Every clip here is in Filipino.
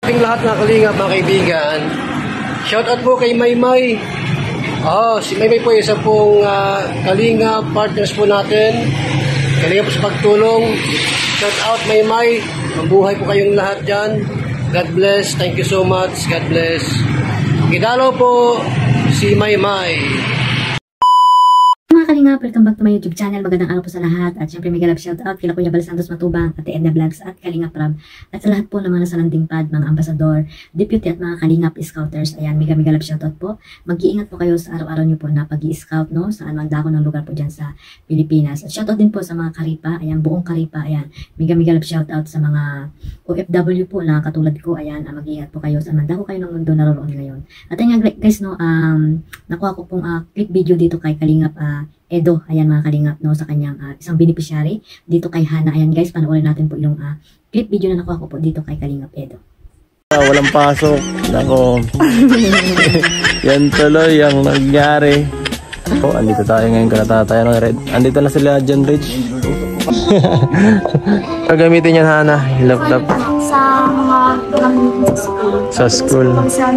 Ating lahat ng Kalingap mga kaibigan. Shoutout po kay Maymay. Si Maymay po isa pong Kalingap partners po natin. Kalingap sa pagtulong. Shoutout Maymay. Mabuhay po kayong lahat dyan. God bless. Thank you so much. God bless. Idalo po si Maymay. Mga Kalingap, welcome back to my YouTube channel. Magandang araw po sa lahat. At syempre may galap shoutout kila Kuya Bal Santos Matubang, Ate Edna Vlogs at Kalingap Rab. At sa lahat po ng mga nasa landing pad, mga ambasador, deputy at mga Kalingap scouters. Ayan, may galap shoutout po. Mag-iingat po kayo sa araw-araw nyo po na pag-i-scout, no? Saan man dako ng lugar po dyan sa Pilipinas. At shoutout din po sa mga Karipa. Ayan, buong Karipa. Ayan, may galap shoutout sa mga OFW po na katulad ko. Ayan, mag-iingat po kayo saan man dako kayo ng mundo naroon ngayon. At ayan guys, no, nakuha ko pong clip video dito kay Kalingap Edo, ayan mga Kalingap, no, sa kanyang isang beneficiary dito kay Hana. Ayan guys, panoorin natin po yung clip video na nakuha ko po dito kay Kalingap Edo. Walang pasok. Nako. Yan tuloy ang nangyari. Andito tayo ngayon kanatataya ng Red. Andito na sila John Rich. Gagamitin yan Hana, laptop. Sa mga gamitin sa school. Sa school. Sa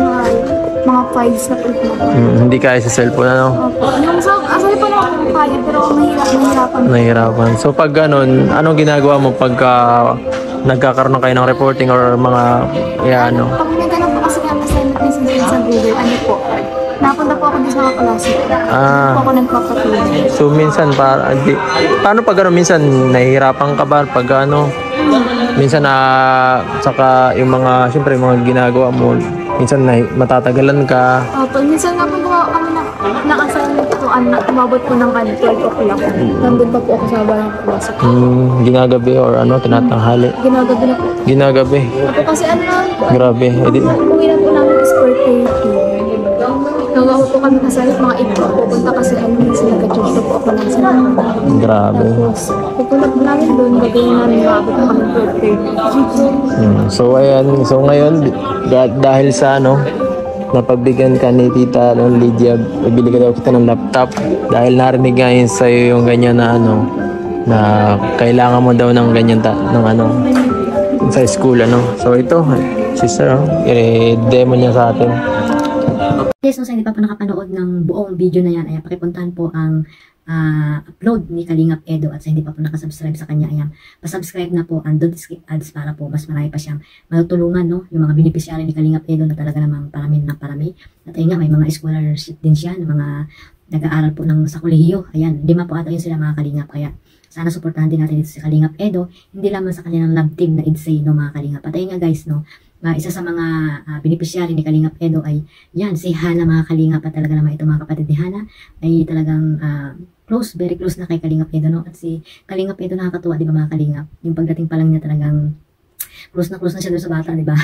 mga files na po. Hindi kaya sa cellphone, ano? Opo. Yung asali pa na akong kaya, pero mahirapan. Nahihirapan. So pag ganun, anong ginagawa mo pagka nagkakaroon kayo ng reporting or mga, ano? Pag nagkaroon po kasi ng assignment minsan sa Google, ano po, napunta po ako din sa mga klase. Po ako nagpapatulong. So minsan, paano pag ano, minsan nahihirapan ka ba pag ano? Minsan saka yung mga, siyempre yung mga ginagawa mo, minsan matatagalan ka. Opo, minsan nga po gumawa kami na-assignment po, umabot po ng 12 o'clock. Nandun pa po ako sa barang klase. Ginagabi or ano, tinatanghali? Ginagabi na po. Ginagabi? Opo, kasi grabe. Uwi na po namin is per 30. Nagawa po kami kasi mga 8 po pupunta kasi minsan nag-charge po ako ng sinama. Grabe. Tapos, pupunta po namin doon, gagawin namin maabot po kami per 30. So ayan, so ngayon dahil sa ano, napagbigyan ka ni Tita Lydia, bibili ka daw kita ng laptop dahil narinig ngayon sa'yo yung ganyan na ano, na kailangan mo daw ng ganyan ng ano sa school, ano. So ito, sister, i-demo niya sa atin. Yes, so sa hindi pa po nakapanood ng buong video na yan, ayan, pakipuntahan po ang upload ni Kalingap Edo. At sa hindi pa po nakasubscribe sa kanya, ayan, pasubscribe na po and don't skip ads para po mas marami pa siyang matutulungan, no, yung mga beneficiary ni Kalingap Edo na talaga namang parami na parami. At ayun nga, may mga scholarship din siya ng mga nag-aaral po sa kolehiyo. Ayan, 5 po ata yun sila mga Kalingap. Kaya sana suportahan din natin dito si Kalingap Edo, hindi lamang sa kanya ng love team na IDSAY, no mga Kalingap. At ayun nga guys, no, isa sa mga beneficiary ni Kalingap Edo ay yan, si Hana mga Kalingap. At talaga naman ito mga kapatid ni Hana ay talagang close, very close na kay Kalingap Edo, no? At si Kalingap Edo nakakatuwa, di ba mga Kalingap? Yung pagdating pa lang niya talagang close na siya doon sa bata, di ba?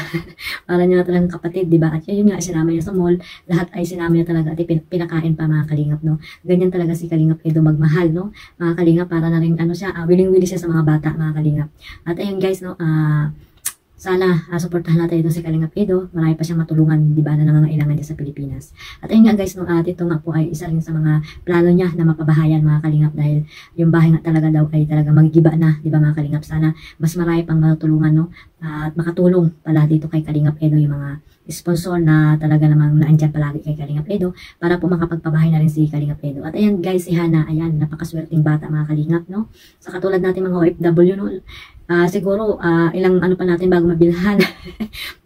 Para niya talagang kapatid, di ba? At yun nga, sinama niya sa mall, lahat ay sinama niya talaga at pinakain pa mga Kalingap, no? Ganyan talaga si Kalingap Edo magmahal, no? Mga Kalingap, para na rin ano siya, willing-willing siya sa mga bata, mga Kalingap. At ayun guys, no, sana suportahan natin ito si Kalingap Edo. Marami pa siyang matulungan, di ba, na nangangailangan niya sa Pilipinas. At ayun nga guys, no, ito nga po ay isa rin sa mga plano niya na mapabahayan mga Kalingap, dahil yung bahay nga talaga daw ay talaga magigiba na, di ba mga Kalingap. Sana mas marami pang matulungan, no, at makatulong pala dito kay Kalingap Edo yung mga sponsor na talaga namang naandyan palagi kay Kalingap Edo para po makapagpabahay na rin si Kalingap Edo. At ayan guys, si Hana, ayan, napakaswerteng bata mga Kalingap, no. Sa katulad natin mga OFW, no, siguro ilang ano pa natin bago mabilhan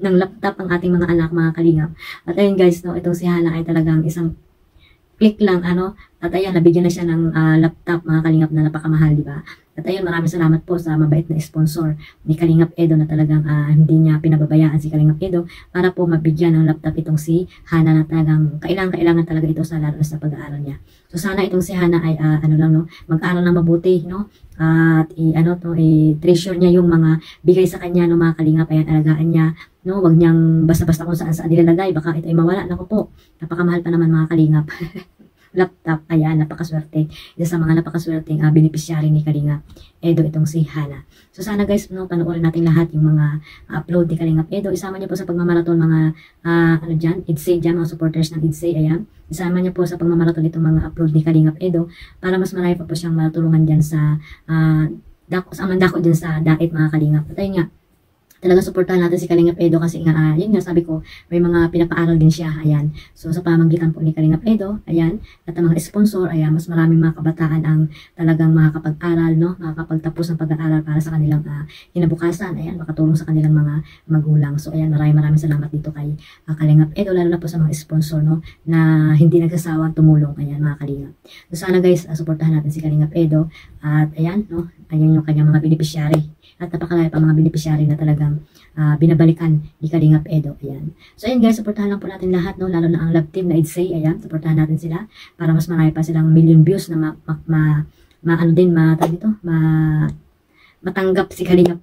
ng laptop ang ating mga anak mga Kalingap. At ayun guys, no, itong si Hana ay talagang isang click lang, ano, at ayan, nabigyan na siya ng laptop mga Kalingap na napakamahal, di ba? At ayun, maraming salamat po sa mabait na sponsor ni Kalingap Edo na talagang hindi niya pinababayaan si Kalingap Edo para po mabigyan ng laptop itong si Hana na talagang kailangan talaga ito sa lalo sa pag-aaral niya. So sana itong si Hana ay ano lang, no, mag-aral ng mabuti, no, at i-treasure niya yung mga bigay sa kanya ng mga Kalingap. Ayan, alagaan niya, no, wag niyang basta-basta kung saan nilalagay, baka ito ay mawala. Naku po, napakamahal pa naman mga Kalingap. Laptop, ayan, napakaswerte. Isa sa mga napakaswerteng beneficiary ni Kalingap Edo itong si Hana. So sana guys, no, panoorin natin lahat yung mga upload ni Kalingap Edo. Isama niyo po sa pagmamarathon mga ano dyan, IDSAY dyan, mga supporters ng IDSAY, ayan. Isama niyo po sa pagmamarathon itong mga upload ni Kalingap Edo para mas marami pa po siyang matulungan dyan sa mandako dyan sa dait mga Kalingap. At ayun nga, talagang suportahan natin si Kalingap Edo kasi nga, yun nga sabi ko, may mga pinapaaral din siya, ayan. So sa pamamagitan po ni Kalingap Edo, ayan, at ang mga sponsor, ayan, mas maraming mga kabataan ang talagang makakapag-aral, no, makakapagtapos ng pag-aaral para sa kanilang kinabukasan, ayan, makatulong sa kanilang mga magulang. So ayan, maraming salamat dito kay Kalingap Edo, lalo na po sa mga sponsor, no, na hindi nagsasawang tumulong, ayan, mga Kalingap. So sana guys, suportahan natin si Kalingap Edo, at ayan, no, ayan yung kanyang mga beneficiary. At napakalaya pa mga beneficiary na talagang binabalikan ni Kalingap Edo. Ayan. So ayan guys, supportahan lang po natin lahat, no? Lalo na ang love team na Idsay. Ayan, supportahan natin sila para mas marami pa silang million views na matanggap si Kalingap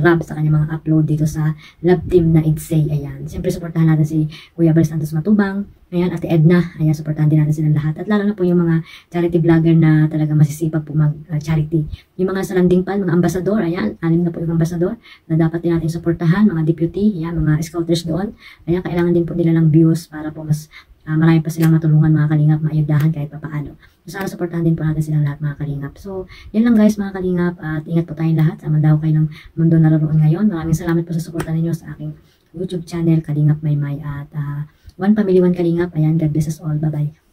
Rab sa kanyang mga upload dito sa love team na Idsay. Ayan. Siyempre, supportahan natin si Kuya Bal Santos Matubang. Ayan, Ate Edna. Ayan, supportahan din natin silang lahat. At lalo na po yung mga charity vlogger na talaga masisipag po mag-charity. Yung mga salanding pan, mga ambasador. Ayan, 6 na po yung ambasador na dapat din natin supportahan. Mga deputy, ayan, mga scouters doon. Ayan, kailangan din po nila ng views para po mas marami pa silang matulungan mga Kalingap, maayudahan kahit pa paano. So, sana supportahan din po natin silang lahat mga Kalingap. So, yan lang guys mga Kalingap, at ingat po tayong lahat sa mandaw kayo ng mundo naroon ngayon. Maraming salamat po sa suporta ninyo sa aking YouTube channel, Kalingap Maymay, at One Family, One Kalingap. Ayan, God bless us all. Bye-bye.